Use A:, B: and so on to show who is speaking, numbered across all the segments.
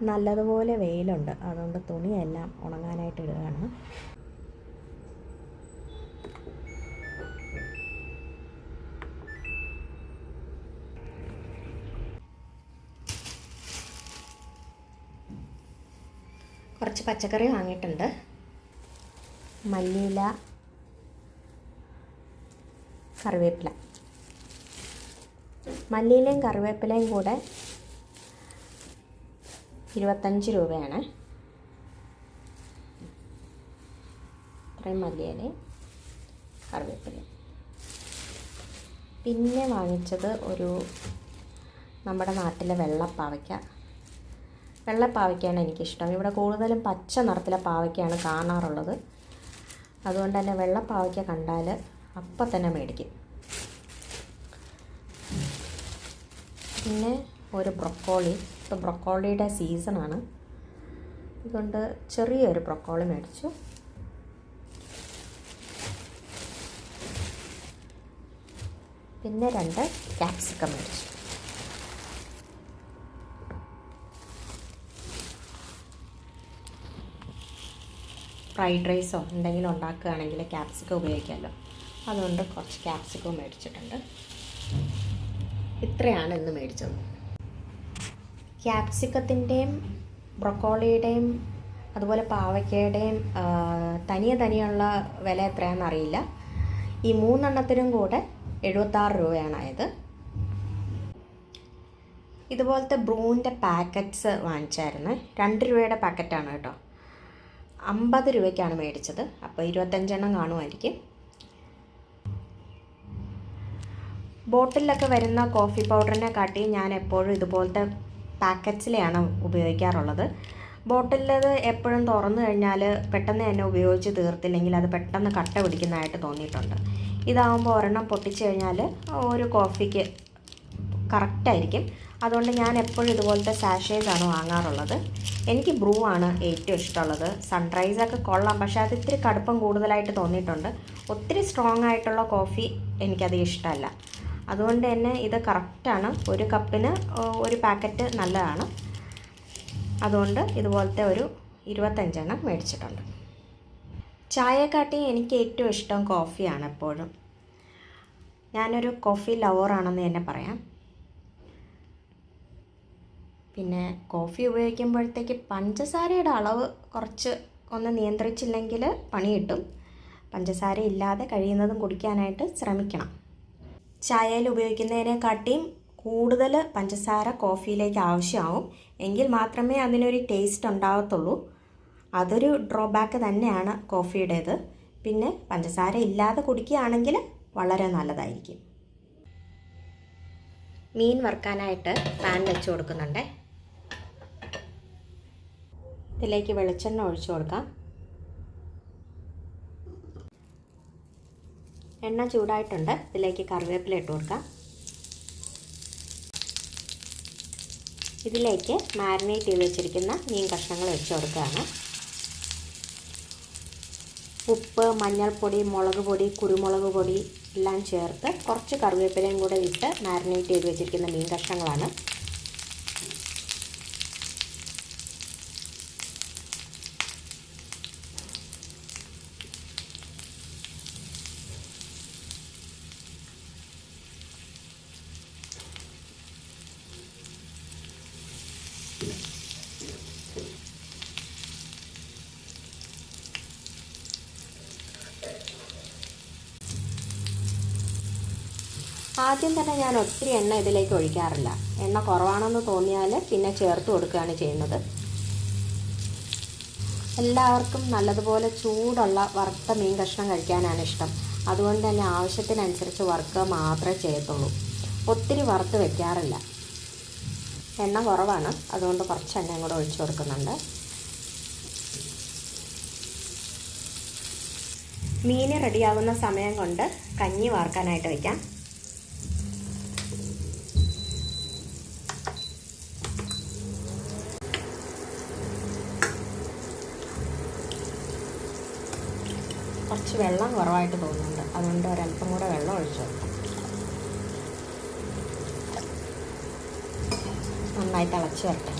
A: നല്ലതുപോലെ വെയിലുണ്ട്, അതുകൊണ്ട് തുണിയെല്ലാം ഉണങ്ങാനായിട്ട് ഇടുകയാണ്. കുറച്ച് പച്ചക്കറി വാങ്ങിയിട്ടുണ്ട്. മല്ലിയില, കറിവേപ്പില. മല്ലിയിലയും കറിവേപ്പിലയും കൂടെ 25 രൂപയാണ്. ഇത്രയും മല്ലിയിലയും കറിവേപ്പിലയും. പിന്നെ വാങ്ങിച്ചത് നമ്മുടെ നാട്ടിലെ വെള്ളപ്പാവയ്ക്കാണ് എനിക്കിഷ്ടം. ഇവിടെ കൂടുതലും പച്ച നിറത്തിലെ പാവയ്ക്കാണ് കാണാറുള്ളത്. അതുകൊണ്ട് തന്നെ വെള്ളപ്പാവയ്ക്ക കണ്ടാൽ അപ്പം തന്നെ മേടിക്കും. പിന്നെ ഒരു ബ്രൊക്കോളി. ഇപ്പോൾ ബ്രൊക്കോളിയുടെ സീസണാണ്, അതുകൊണ്ട് ചെറിയൊരു ബ്രൊക്കോളി മേടിച്ചു. പിന്നെ 2 ക്യാപ്സിക്കം മേടിച്ചു. ഫ്രൈഡ് റൈസോ എന്തെങ്കിലും ഉണ്ടാക്കുകയാണെങ്കിൽ ക്യാപ്സിക്കം ഉപയോഗിക്കാമല്ലോ, അതുകൊണ്ട് കുറച്ച് ക്യാപ്സിക്കം മേടിച്ചിട്ടുണ്ട്. ഇത്രയാണ് ഇന്ന് മേടിച്ചത്. ക്യാപ്സിക്കത്തിൻ്റെയും ബ്രൊക്കോളിയുടെയും അതുപോലെ പാവയ്ക്കയുടെയും തനിയുള്ള വില എത്രയാണെന്ന് അറിയില്ല. ഈ 3 എണ്ണത്തിനും കൂടെ 76 രൂപയാണ് ആയത്. ഇതുപോലത്തെ ബ്രൂവിൻ്റെ പാക്കറ്റ്സ് വാങ്ങിച്ചായിരുന്നു. 2 രൂപയുടെ പാക്കറ്റാണ് കേട്ടോ. 50 രൂപയ്ക്കാണ് മേടിച്ചത്. അപ്പോൾ 25 എണ്ണം കാണുമായിരിക്കും. ബോട്ടിലൊക്കെ വരുന്ന കോഫി പൗഡറിനെ കാട്ടി ഞാൻ എപ്പോഴും ഇതുപോലത്തെ പാക്കറ്റ്സിലെയാണ് ഉപയോഗിക്കാറുള്ളത്. ബോട്ടിലത് എപ്പോഴും തുറന്നു കഴിഞ്ഞാൽ പെട്ടെന്ന് തന്നെ ഉപയോഗിച്ച് തീർത്തില്ലെങ്കിൽ അത് പെട്ടെന്ന് കട്ട പിടിക്കുന്നതായിട്ട് തോന്നിയിട്ടുണ്ട്. ഇതാകുമ്പോൾ ഒരെണ്ണം പൊട്ടിച്ച് കഴിഞ്ഞാൽ ഒരു കോഫിക്ക് കറക്റ്റായിരിക്കും. അതുകൊണ്ട് ഞാൻ എപ്പോഴും ഇതുപോലത്തെ സാഷേസാണ് വാങ്ങാറുള്ളത്. എനിക്ക് ബ്രൂ ആണ് ഏറ്റവും ഇഷ്ടമുള്ളത്. സൺറൈസൊക്കെ കൊള്ളാം, പക്ഷേ അത് ഇത്തിരി കടുപ്പം കൂടുതലായിട്ട് തോന്നിയിട്ടുണ്ട്. ഒത്തിരി സ്ട്രോങ് ആയിട്ടുള്ള കോഫി എനിക്കത് ഇഷ്ടമല്ല. അതുകൊണ്ട് തന്നെ ഇത് കറക്റ്റാണ്. 1 കപ്പിന് 1 പാക്കറ്റ് നല്ലതാണ്. അതുകൊണ്ട് ഇതുപോലത്തെ ഒരു 25 എണ്ണം മേടിച്ചിട്ടുണ്ട്. ചായയെക്കാട്ടി എനിക്ക് ഏറ്റവും ഇഷ്ടം കോഫിയാണ് എപ്പോഴും. ഞാനൊരു കോഫി ലവറാണെന്ന് തന്നെ പറയാം. പിന്നെ കോഫി ഉപയോഗിക്കുമ്പോഴത്തേക്ക് പഞ്ചസാരയുടെ അളവ് കുറച്ച് ഒന്ന് നിയന്ത്രിച്ചില്ലെങ്കിൽ പണി കിട്ടും. പഞ്ചസാര ഇല്ലാതെ കഴിയുന്നതും കുടിക്കാനായിട്ട് ശ്രമിക്കണം. ചായയിൽ ഉപയോഗിക്കുന്നതിനെക്കാട്ടിയും കൂടുതൽ പഞ്ചസാര കോഫിയിലേക്ക് ആവശ്യമാവും. എങ്കിൽ മാത്രമേ അതിനൊരു ടേസ്റ്റ് ഉണ്ടാകത്തുള്ളൂ. അതൊരു ഡ്രോബാക്ക് തന്നെയാണ് കോഫിയുടേത്. പിന്നെ പഞ്ചസാര ഇല്ലാതെ കുടിക്കുകയാണെങ്കിൽ വളരെ നല്ലതായിരിക്കും. മീൻ വറുക്കാനായിട്ട് പാൻ വെച്ച് കൊടുക്കുന്നുണ്ട്. ഇതിലേക്ക് വെളിച്ചെണ്ണ ഒഴിച്ചു കൊടുക്കാം. എണ്ണ ചൂടായിട്ടുണ്ട്. ഇതിലേക്ക് കറിവേപ്പില ഇട്ട് കൊടുക്കാം. ഇതിലേക്ക് മാരിനേറ്റ് ചെയ്ത് വെച്ചിരിക്കുന്ന മീൻ കഷ്ണങ്ങൾ വെച്ച് കൊടുക്കുകയാണ്. ഉപ്പ്, മഞ്ഞൾപ്പൊടി, മുളക് പൊടി, കുരുമുളക് പൊടി എല്ലാം ചേർത്ത് കുറച്ച് കറിവേപ്പിലയും കൂടെ ഇട്ട് മാരിനേറ്റ് ചെയ്ത് വെച്ചിരിക്കുന്ന മീൻ കഷ്ണങ്ങളാണ്. ആദ്യം തന്നെ ഞാൻ ഒത്തിരി എണ്ണ ഇതിലേക്ക് ഒഴിക്കാറില്ല. എണ്ണ കുറവാണെന്ന് തോന്നിയാൽ പിന്നെ ചേർത്ത് കൊടുക്കുകയാണ് ചെയ്യുന്നത്. എല്ലാവർക്കും നല്ലതുപോലെ ചൂടുള്ള വറുത്ത മീൻ കഷ്ണം കഴിക്കാനാണ് ഇഷ്ടം. അതുകൊണ്ട് തന്നെ ആവശ്യത്തിനനുസരിച്ച് വറുക്കുക മാത്രമേ ചെയ്യത്തുള്ളൂ. ഒത്തിരി വറുത്ത് വെക്കാറില്ല. എണ്ണ കുറവാണ്, അതുകൊണ്ട് കുറച്ച് എണ്ണയും കൂടെ ഒഴിച്ചു കൊടുക്കുന്നുണ്ട്. മീൻ റെഡിയാകുന്ന സമയം കൊണ്ട് കഞ്ഞി വാർക്കാനായിട്ട് വയ്ക്കാം. കുറച്ച് വെള്ളം കുറവായിട്ട് തോന്നുന്നുണ്ട്, അതുകൊണ്ട് ഒരല്പം കൂടെ വെള്ളം ഒഴിച്ചു കൊടുക്കാം. നന്നായി തിളച്ച് വരട്ടെ.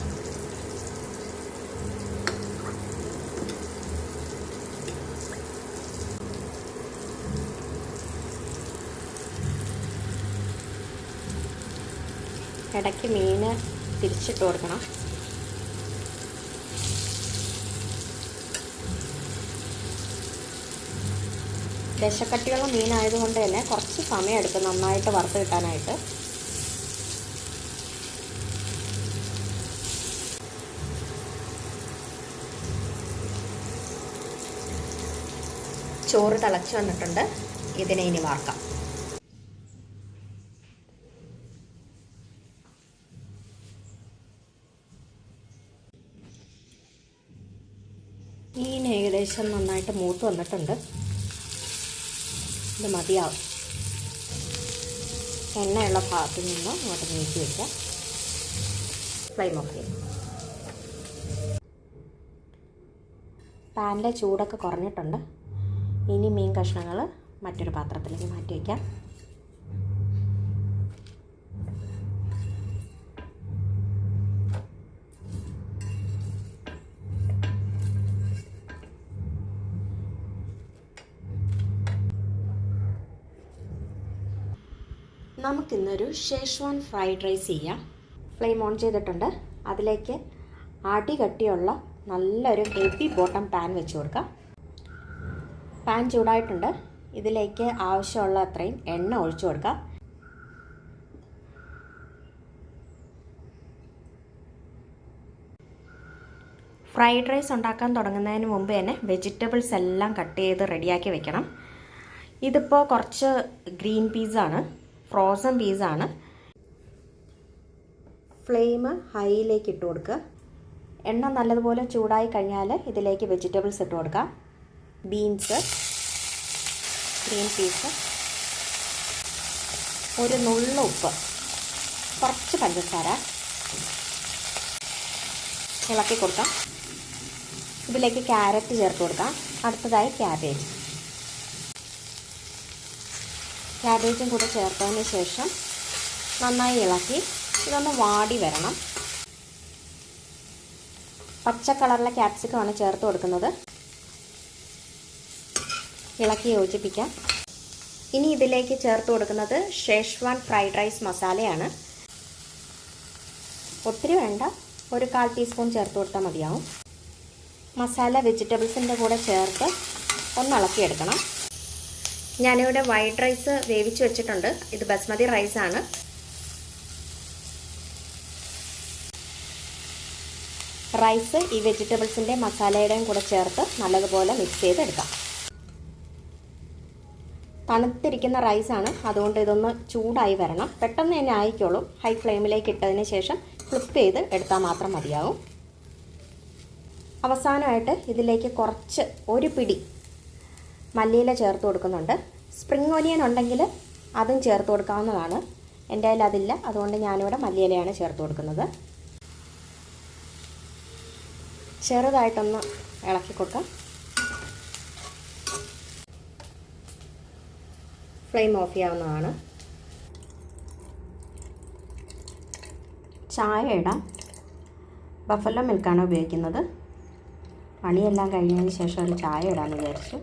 A: ഇടയ്ക്ക് മീൻ തിരിച്ചിട്ട് കൊടുക്കണം. ദശക്കട്ടിയുള്ള മീനായതുകൊണ്ട് തന്നെ കുറച്ച് സമയം എടുക്കും നന്നായിട്ട് വറുത്ത് കിട്ടാനായിട്ട്. ചോറ് തിളച്ച് വന്നിട്ടുണ്ട്. ഇതിനെ ഇനി വാർക്കാം. മീൻ ഏകദേശം നന്നായിട്ട് മൂത്ത് വന്നിട്ടുണ്ട്. ഇത് മതിയാവും. എണ്ണയുള്ള ഭാഗത്ത് നിന്ന് അങ്ങോട്ട് നീക്കി വയ്ക്കാം. ഫ്ലെയിം ഓഫ് ചെയ്യും. പാനിലെ ചൂടൊക്കെ കുറഞ്ഞിട്ടുണ്ട്. ഇനി മീൻ കഷ്ണങ്ങൾ മറ്റൊരു പാത്രത്തിലേക്ക് മാറ്റി വയ്ക്കാം. നമുക്കിന്നൊരു ഷേഷ്വാൻ ഫ്രൈഡ് റൈസ് ചെയ്യാം. ഫ്ലെയിം ഓൺ ചെയ്തിട്ടുണ്ട്. അതിലേക്ക് അടി കട്ടിയുള്ള നല്ലൊരു ഹെവി ബോട്ടം പാൻ വെച്ച് കൊടുക്കാം. പാൻ ചൂടായിട്ടുണ്ട്. ഇതിലേക്ക് ആവശ്യമുള്ള അത്രയും എണ്ണ ഒഴിച്ചു കൊടുക്കാം. ഫ്രൈഡ് റൈസ് ഉണ്ടാക്കാൻ തുടങ്ങുന്നതിന് മുമ്പ് തന്നെ വെജിറ്റബിൾസ് എല്ലാം കട്ട് ചെയ്ത് റെഡിയാക്കി വെക്കണം. ഇതിപ്പോൾ കുറച്ച് ഗ്രീൻ പീസാണ്, ഫ്രോസൺ പീസാണ്. ഫ്ലെയിം ഹൈയിലേക്ക് ഇട്ട് കൊടുക്കുക. എണ്ണ നല്ലതുപോലെ ചൂടായി കഴിഞ്ഞാൽ ഇതിലേക്ക് വെജിറ്റബിൾസ് ഇട്ട് കൊടുക്കാം. ബീൻസ്, ഗ്രീൻ പീസ്, ഒരു നുള്ള ഉപ്പ്, കുറച്ച് പഞ്ചസാര ഇളക്കി കൊടുക്കാം. ഇതിലേക്ക് ക്യാരറ്റ് ചേർത്ത് കൊടുക്കാം. അടുത്തതായി ക്യാബേജും കൂടെ ചേർത്തതിന് ശേഷം നന്നായി ഇളക്കി ഇതൊന്ന് വാടി വരണം. പച്ച കളറിലെ ക്യാപ്സിക്കമാണ് ചേർത്ത് കൊടുക്കുന്നത്. ഇളക്കി യോജിപ്പിക്കാം. ഇനി ഇതിലേക്ക് ചേർത്ത് കൊടുക്കുന്നത് ഷേഷ്വാൻ ഫ്രൈഡ് റൈസ് മസാലയാണ്. ഒത്തിരി വേണ്ട, ഒരു 1/4 ടീസ്പൂൺ ചേർത്ത് കൊടുത്താൽ മതിയാവും. മസാല വെജിറ്റബിൾസിൻ്റെ കൂടെ ചേർത്ത് ഒന്ന് ഇളക്കിയെടുക്കണം. ഞാനിവിടെ വൈറ്റ് റൈസ് വേവിച്ച് വെച്ചിട്ടുണ്ട്. ഇത് ബസ്മതി റൈസാണ്. റൈസ് ഈ വെജിറ്റബിൾസിൻ്റെ മസാലയുടെയും കൂടെ ചേർത്ത് നല്ലതുപോലെ മിക്സ് ചെയ്തെടുക്കാം. തണുത്തിരിക്കുന്ന റൈസാണ്, അതുകൊണ്ട് ഇതൊന്ന് ചൂടായി വരണം. പെട്ടെന്ന് തന്നെ ആയിക്കോളും. ഹൈ ഫ്ലെയിമിലേക്ക് ഇട്ടതിന് ശേഷം ഫ്ലിപ്പ് ചെയ്ത് എടുത്താൽ മാത്രം മതിയാവും. അവസാനമായിട്ട് ഇതിലേക്ക് കുറച്ച് ഒരു പിടി മല്ലിയില ചേർത്ത് കൊടുക്കുന്നുണ്ട്. സ്പ്രിംഗ് ഓനിയൻ ഉണ്ടെങ്കിൽ അതും ചേർത്ത് കൊടുക്കാവുന്നതാണ്. എൻ്റെ കയ്യിൽ അതില്ല, അതുകൊണ്ട് ഞാനിവിടെ മല്ലിയിലയാണ് ചേർത്ത് കൊടുക്കുന്നത്. ചെറുതായിട്ടൊന്ന് ഇളക്കി കൊടുക്കാം. ഫ്ലെയിം ഓഫ് ചെയ്യാവുന്നതാണ്. ചായ ഇടാം. ബഫല്ലോ മിൽക്കാണ് ഉപയോഗിക്കുന്നത്. പണിയെല്ലാം കഴിഞ്ഞതിന് ശേഷം ഒരു ചായ ഇടാമെന്ന് വിചാരിച്ചു.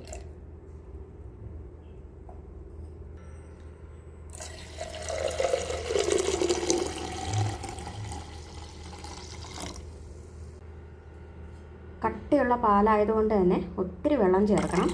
A: കട്ടിയുള്ള പാലായതുകൊണ്ട് തന്നെ ഒത്തിരി വെള്ളം ചേർക്കണം.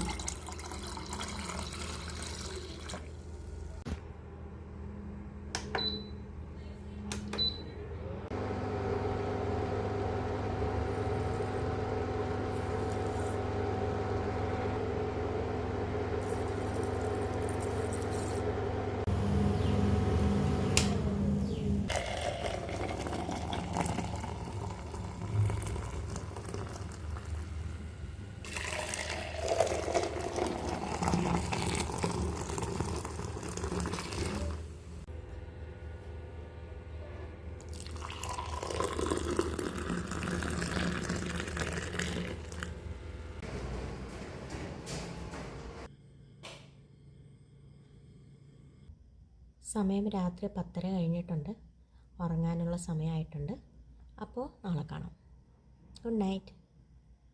A: സമയം രാത്രി 10:30 കഴിഞ്ഞിട്ടുണ്ട്. ഉറങ്ങാനുള്ള സമയമായിട്ടുണ്ട്. അപ്പോൾ നാളെ കാണാം. Good night.